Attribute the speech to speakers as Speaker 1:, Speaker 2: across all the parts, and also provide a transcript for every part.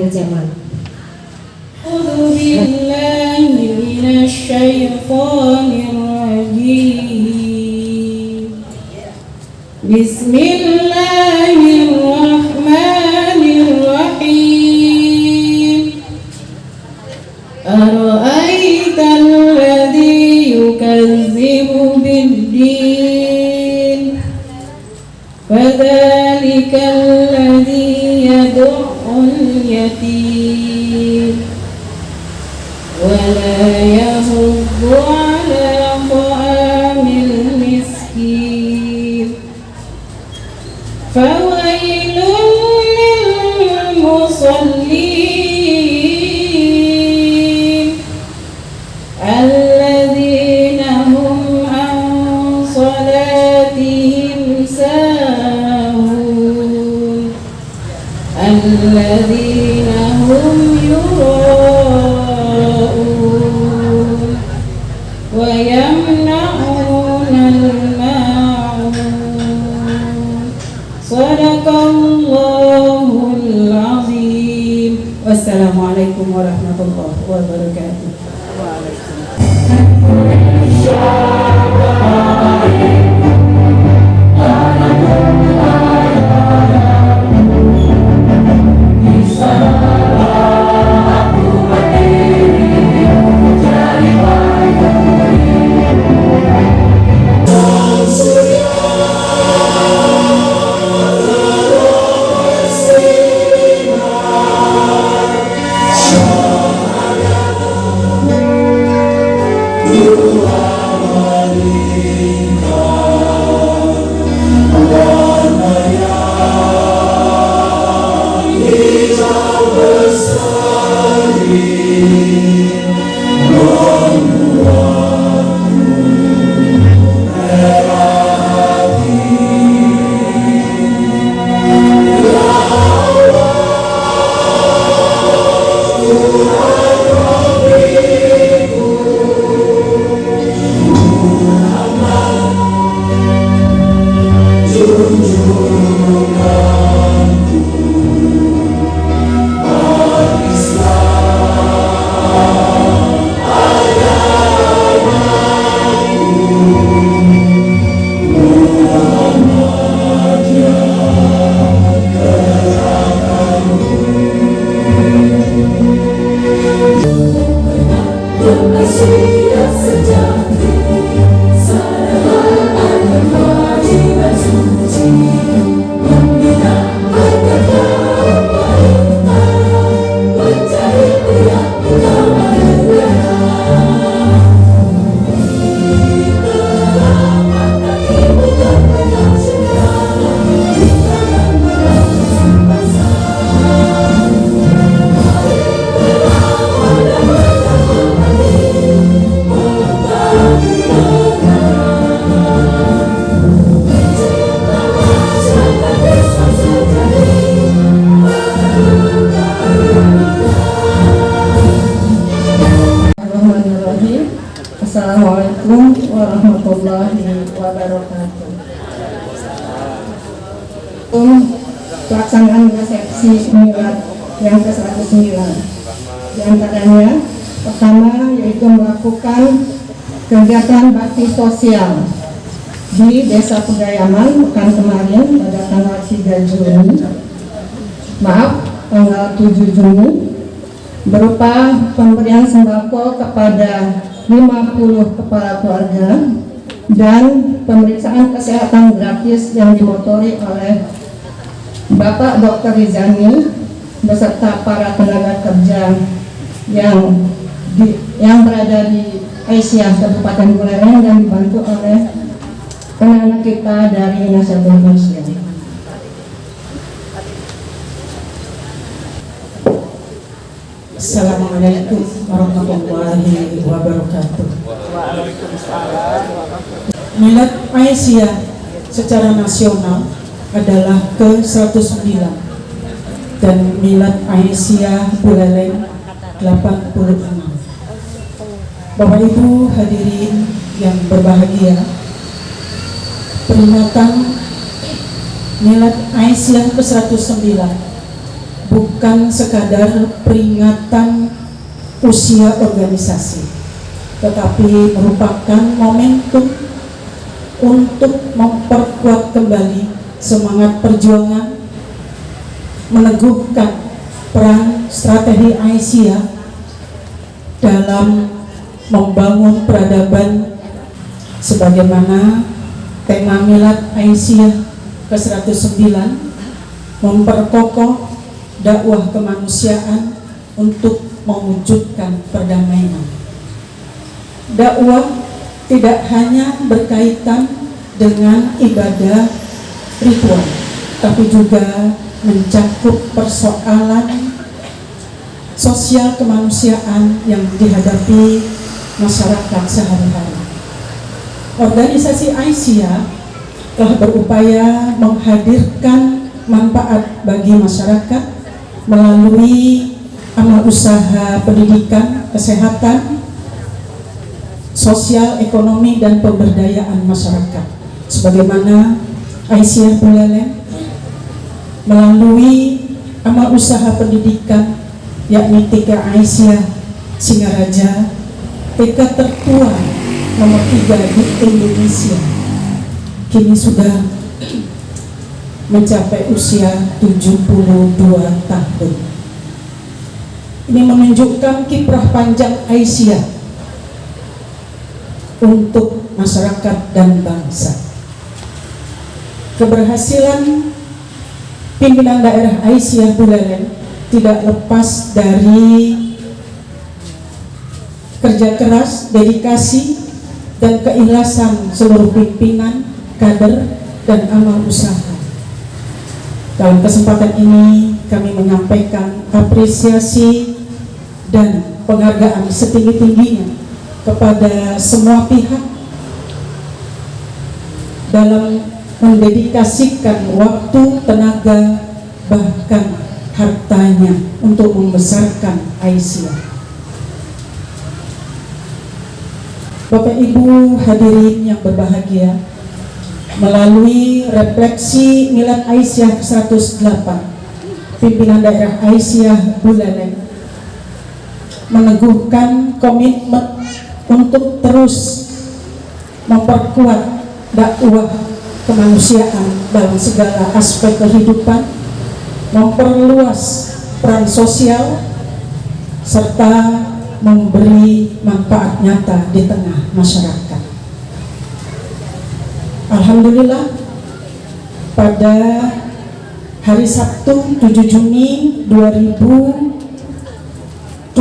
Speaker 1: akhir zaman.
Speaker 2: A'udzu billahi minasy syaithanir rajim. Bismillahirrahmanirrahim. Ara'aital ladzi yukadzibu bid-din fadzalikal ladzi yad'ul yatim wa la yahuddu 'ala ta'amil miskin fawailun lil musallin alladzina hum an salatihim sahun alladzina hum yura'un wa yamna'unal ma'un. Sadaqallahul azim. Wassalamualaikum warahmatullahi wabarakatuh. Assalamualaikum warahmatullahi wabarakatuh. Pelaksanaan resepsi milad yang ke-109. Di antaranya, pertama yaitu melakukan kegiatan bakti sosial di Desa Pegayaman pekan kemarin pada tanggal 3 Juni, tanggal 7 Juni, berupa pemberian sembako kepada 50 kepala keluarga dan pemeriksaan kesehatan gratis yang dimotori oleh Bapak Dr. Rizani beserta para tenaga kerja yang berada di Aisyah Kabupaten Buleleng dan dibantu oleh anak-anak kita dari Nasatul Muslim.
Speaker 3: Assalamualaikum warahmatullahi wabarakatuh. Milad Aisyah secara nasional adalah ke-109 dan Milad Aisyah Buleleng 86. Bapak Ibu hadirin yang berbahagia, peringatan Milad Aisyah ke-109 bukan bukan sekadar peringatan usia organisasi, tetapi merupakan momentum untuk memperkuat kembali semangat perjuangan, meneguhkan peran strategi Aisyah dalam membangun peradaban sebagaimana tema Milad Aisyah ke-109, memperkokoh dakwah kemanusiaan untuk mewujudkan perdamaian. Dakwah tidak hanya berkaitan dengan ibadah ritual, tapi juga mencakup persoalan sosial kemanusiaan yang dihadapi masyarakat sehari-hari. Organisasi Aisyah telah berupaya menghadirkan manfaat bagi masyarakat melalui amal usaha pendidikan, kesehatan, sosial, ekonomi, dan pemberdayaan masyarakat. Sebagaimana Aisyah Buleleng melalui amal usaha pendidikan yakni TK Aisyah Singaraja, TK tertua nomor 3 di Indonesia, kini sudah mencapai usia 72 tahun. Ini menunjukkan kiprah panjang Aisyah untuk masyarakat dan bangsa. Keberhasilan pimpinan daerah Aisyah Buleleng tidak lepas dari kerja keras, dedikasi, dan keikhlasan seluruh pimpinan, kader, dan amal usaha. Dalam kesempatan ini kami menyampaikan apresiasi dan penghargaan setinggi-tingginya kepada semua pihak dalam mendedikasikan waktu, tenaga, bahkan hartanya untuk membesarkan Aisyah. Bapak Ibu hadirin yang berbahagia, melalui refleksi Milad Aisyah 108, pimpinan daerah Aisyah Buleleng meneguhkan komitmen untuk terus memperkuat dakwah kemanusiaan dalam segala aspek kehidupan, memperluas peran sosial, serta memberi manfaat nyata di tengah masyarakat. Alhamdulillah, pada hari Sabtu 7 Juni 2026,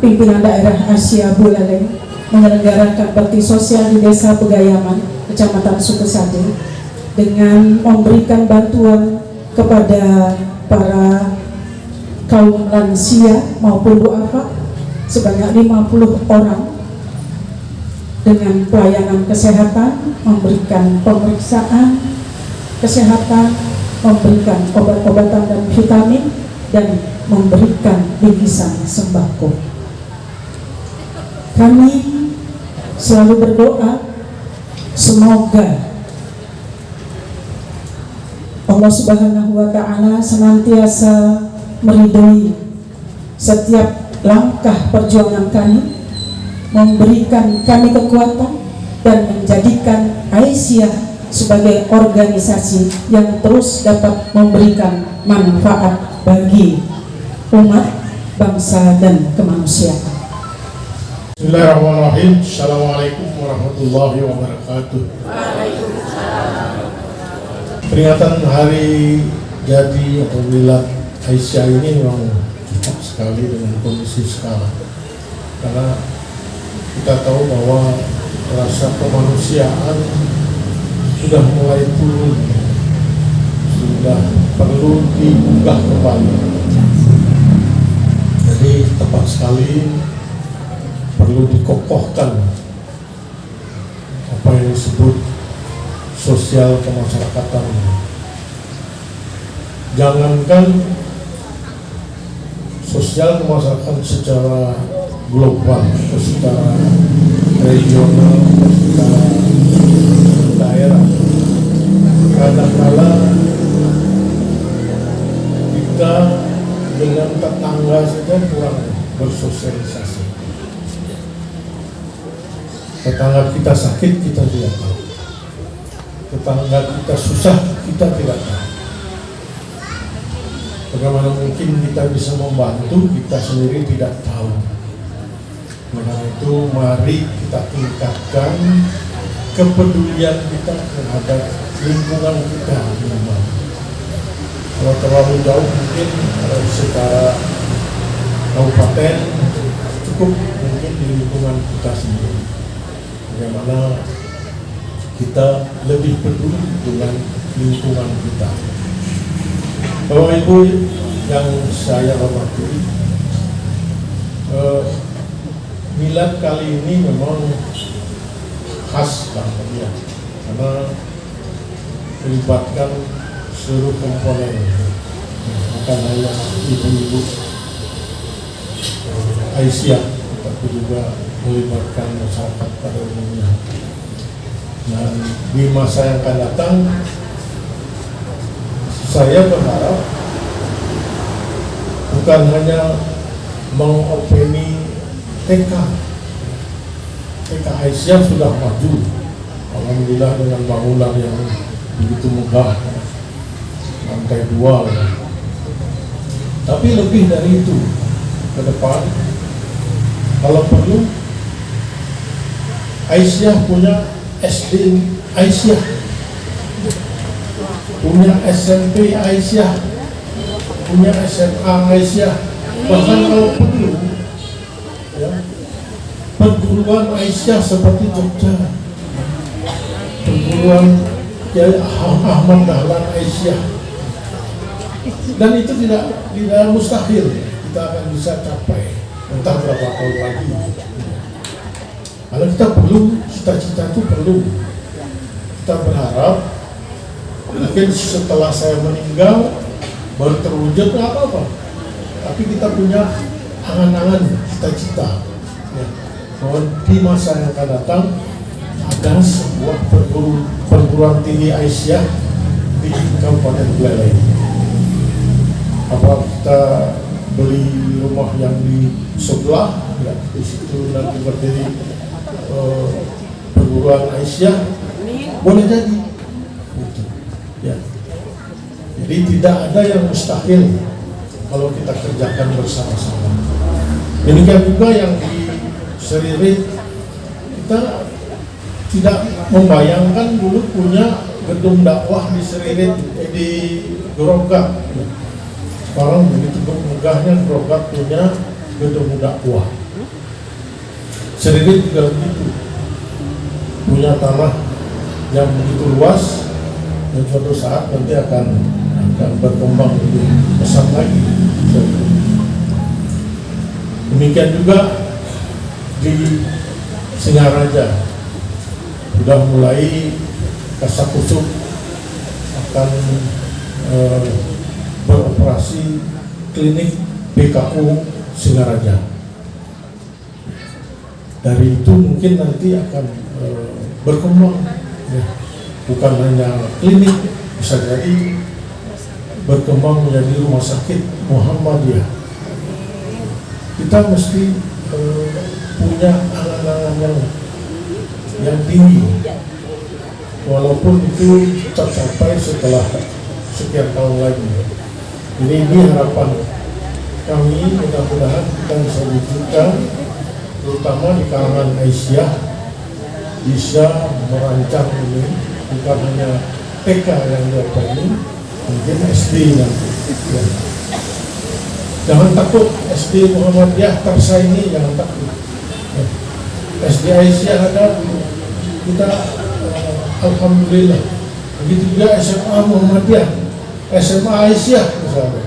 Speaker 3: pimpinan daerah Aisyah Buleleng menyelenggarakan bakti sosial di Desa Pegayaman, Kecamatan Sukesade, dengan memberikan bantuan kepada para kaum lansia maupun duafa sebanyak 50 orang dengan pelayanan kesehatan, memberikan pemeriksaan kesehatan, memberikan obat-obatan dan vitamin, dan memberikan bingkisan sembako. Kami selalu berdoa semoga Allah Subhanahu wa Ta'ala senantiasa meridhoi setiap langkah perjuangan kami, memberikan kami kekuatan, dan menjadikan Aisyah sebagai organisasi yang terus dapat memberikan manfaat bagi umat, bangsa, dan kemanusiaan.
Speaker 1: Bismillahirrahmanirrahim. Assalamualaikum warahmatullahi wabarakatuh. Peringatan hari jadi atau Milad Aisyah ini memang cocok sekali dengan kondisi sekarang, karena kita tahu bahwa rasa kemanusiaan sudah mulai turun, sudah perlu diunggah kembali. Jadi tepat sekali perlu dikokohkan apa yang disebut sosial kemasyarakatan. Jangankan sosial kemasyarakatan secara global, secara regional, secara daerah, kadang-kala kita dengan tetangga saja kurang bersosialisasi. Tetangga kita sakit kita tidak tahu, tetangga kita susah kita tidak tahu. Bagaimana mungkin kita bisa membantu kita sendiri tidak tahu. Karena itu mari kita tingkatkan kepedulian kita terhadap lingkungan kita. Kalau terlalu jauh mungkin secara kabupaten cukup mungkin di lingkungan kita sendiri. Bagaimana kita lebih peduli dengan lingkungan kita. Bapak Ibu yang saya hormati, milad kali ini memang khas banget ya, karena melibatkan seluruh komponen, bukan hanya ibu-ibu Aisyah, tapi juga melibatkan masyarakat pada umumnya. Dan di masa yang akan datang, saya berharap bukan hanya mengopeni TK Aisyah sudah maju, alhamdulillah dengan bangunan yang begitu megah, lantai 2 ya. Tapi lebih dari itu ke depan, kalau perlu Aisyah punya SD Aisyah, punya SMP Aisyah, punya SMA Aisyah, bahkan kalau perlu ya, perguruan Aisyah seperti Jogja, perguruan Kiai Ahmad Dahlan Aisyah. Dan itu tidak mustahil kita akan bisa capai, entah berapa tahun lagi. Kalau kita perlu, cita-cita itu perlu. Kita berharap mungkin setelah saya meninggal baru terwujud, nggak apa-apa. Tapi kita punya angan-angan, cita-cita ya, bahwa di masa yang akan datang ada sebuah perguruan tinggi Aisyah di Kabupaten Buleleng. Apa kita beli rumah yang di sebelah ya, di situ nanti berdiri perguruan Aisyah, boleh jadi gitu, ya. Jadi tidak ada yang mustahil kalau kita kerjakan bersama-sama. Demikian juga yang di Seririt, kita tidak membayangkan dulu punya gedung dakwah di Seririt, di Grogat. Sekarang begitu megahnya Grogat punya gedung dakwah. Seririt juga begitu, punya tanah yang begitu luas dan suatu saat nanti akan berkembang lebih besar lagi. Demikian juga di Singaraja sudah mulai kasakusuk akan beroperasi klinik PKU Singaraja. Dari itu mungkin nanti akan berkembang ya. Bukan hanya klinik, bisa jadi berkembang menjadi rumah sakit Muhammadiyah. Kita mesti punya angan-angan yang tinggi, walaupun itu tercapai setelah sekian tahun lagi. Jadi ini harapan kami, mudah-mudahan kita bisa wujudkan, terutama di kalangan Aisyah, bisa merancang ini, bukan hanya TK yang ini, mungkin SD nanti ya. Jangan takut SD Muhammadiyah tersaingi, jangan takut ya. SD Aisyah ada, kita alhamdulillah. Begitu juga SMA Muhammadiyah, SMA Aisyah misalnya,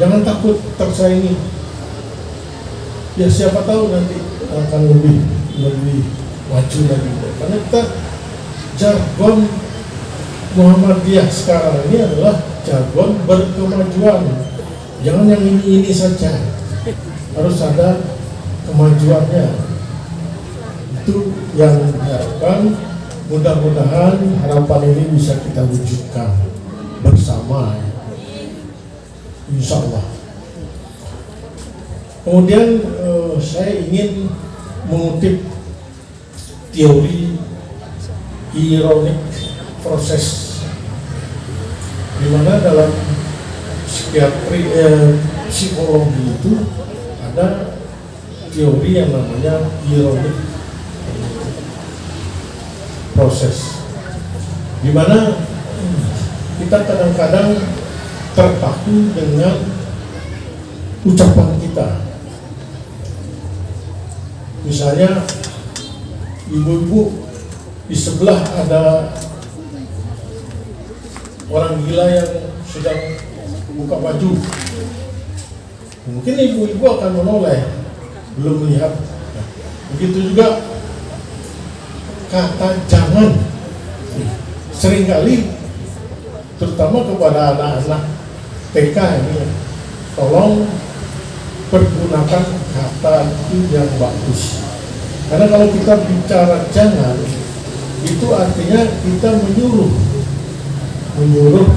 Speaker 1: jangan takut tersaingi ya. Siapa tahu nanti akan lebih maju lagi, karena kita jargon Muhammadiyah sekarang ini adalah jargon berkemajuan. Jangan yang ini saja, harus ada kemajuannya. Itu yang diharapkan. Mudah-mudahan harapan ini bisa kita wujudkan bersama, insya Allah. Kemudian saya ingin mengutip teori ironic proses, di mana dalam psikologi itu ada teori yang namanya ironic proses, di mana kita kadang-kadang terpaku dengan ucapan kita. Misalnya ibu-ibu di sebelah ada orang gila yang sedang buka baju, mungkin ibu-ibu akan menoleh, belum melihat. Begitu juga kata jangan, seringkali terutama kepada anak-anak TK ini, tolong pergunakan kata itu yang bagus. Karena kalau kita bicara jangan, itu artinya kita menyuruh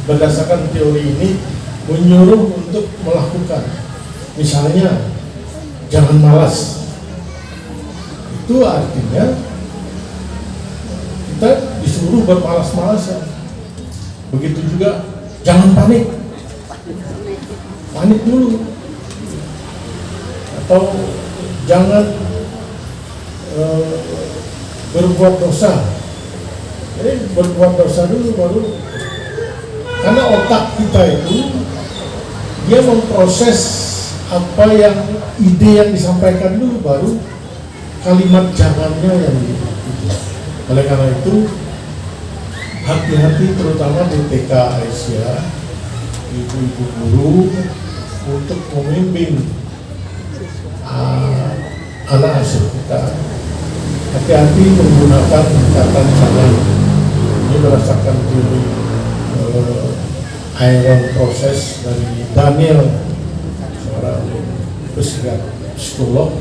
Speaker 1: berdasarkan teori ini, menyuruh untuk melakukan. Misalnya jangan malas, itu artinya kita disuruh bermalas-malasan. Begitu juga jangan panik dulu, atau jangan berbuat dosa. Jadi berbuat dosa dulu baru, karena otak kita itu dia memproses apa yang ide yang disampaikan dulu, baru kalimat jangannya yang gitu. Oleh karena itu hati-hati terutama di TK Aisyah, ibu-ibu guru untuk memimpin anak asuh kita. Hati-hati menggunakan kata jangan. Ini berdasarkan teori iron proses dari Daniel, seorang psikolog,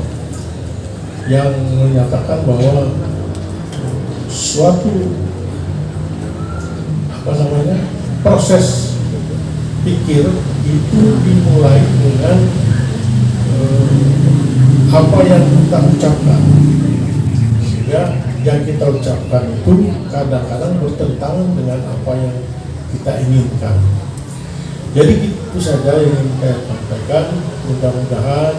Speaker 1: yang menyatakan bahwa suatu proses pikir itu dimulai dengan apa yang kita ucapkan, sehingga yang kita ucapkan itu kadang-kadang bertentangan dengan apa yang kita inginkan. Jadi itu saja yang ingin saya sampaikan. Mudah-mudahan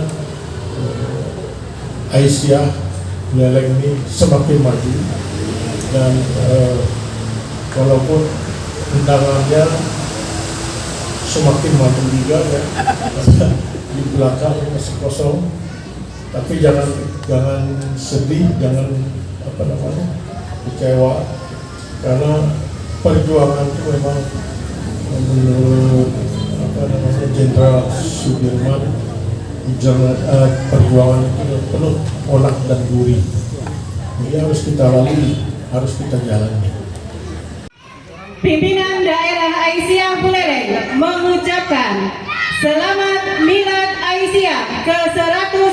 Speaker 1: Aisyah Buleleng ini semakin maju, dan walaupun undangannya semakin maju juga ya, di belakang masih kosong, tapi jangan sedih, jangan kecewa, karena perjuangan itu memang menurut Jenderal Sudirman, perjuangan itu penuh onak dan gurih. Ini harus kita lalui, harus kita jalani.
Speaker 4: Pimpinan Daerah Aisyah Buleleng mengucapkan Selamat Milad Aisyah ke-100.